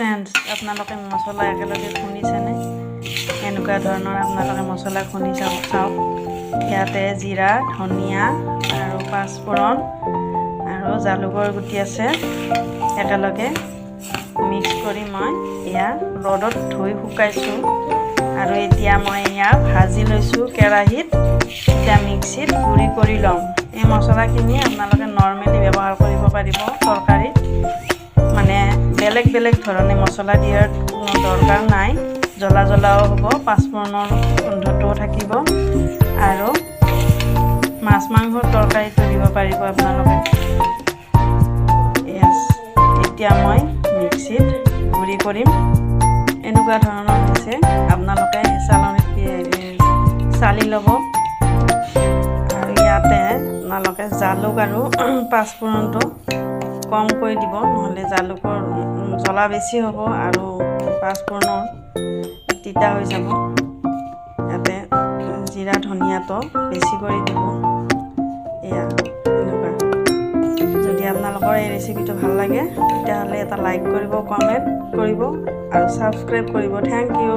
Friends, আপোনালোকে মছলা একেলগে খুন্দিছেনে? এনেকুৱা ধৰণৰ আপোনালোকে মছলা খুন্দি চাওক। ইয়াতে জিৰা, ধনিয়া আৰু পাঁচফোৰণ আৰু জালুকৰ গুটি আছে। একেলগে মিক্স কৰি মই এয়া ৰ'দত ধুই শুকাইছোঁ আৰু এতিয়া মই এয়া ভাজি লৈছোঁ কেৰাহীত। এতিয়া মিক্সিত গুড়ি কৰি ল'ম। এই মছলাখিনি আপোনালোকে নৰ্মেলি ব্যৱহাৰ কৰিব পাৰিব তৰকাৰীত, মানে বেলেগ বেলেগ ধৰণে মছলা দিয়াৰ কোনো দৰকাৰ নাই। জ্বলা জ্বলাও হ'ব, পাঁচফোৰণৰ গোন্ধটোও থাকিব আৰু মাছ মাংসৰ তৰকাৰীটো দিব পাৰিব আপোনালোকে। এতিয়া মই মিক্সিত গুড়ি কৰিম। এনেকুৱা ধৰণৰ হৈছে, আপোনালোকে চালনীত চালি ল'ব। আৰু ইয়াতে আপোনালোকে জালুক আৰু পাঁচফোৰণটো কমকৈ দিব, নহ'লে জালুকৰ জ্বলা বেছি হ'ব আৰু পাঁচফোৰণৰ তিতা হৈ যাব। ইয়াতে জিৰা ধনিয়াটো বেছি কৰি দিব। এয়া এনেকুৱা। যদি আপোনালোকৰ এই ৰেচিপিটো ভাল লাগে তেতিয়াহ'লে এটা লাইক কৰিব, কমেণ্ট কৰিব আৰু ছাবস্ক্ৰাইব কৰিব। Thank U.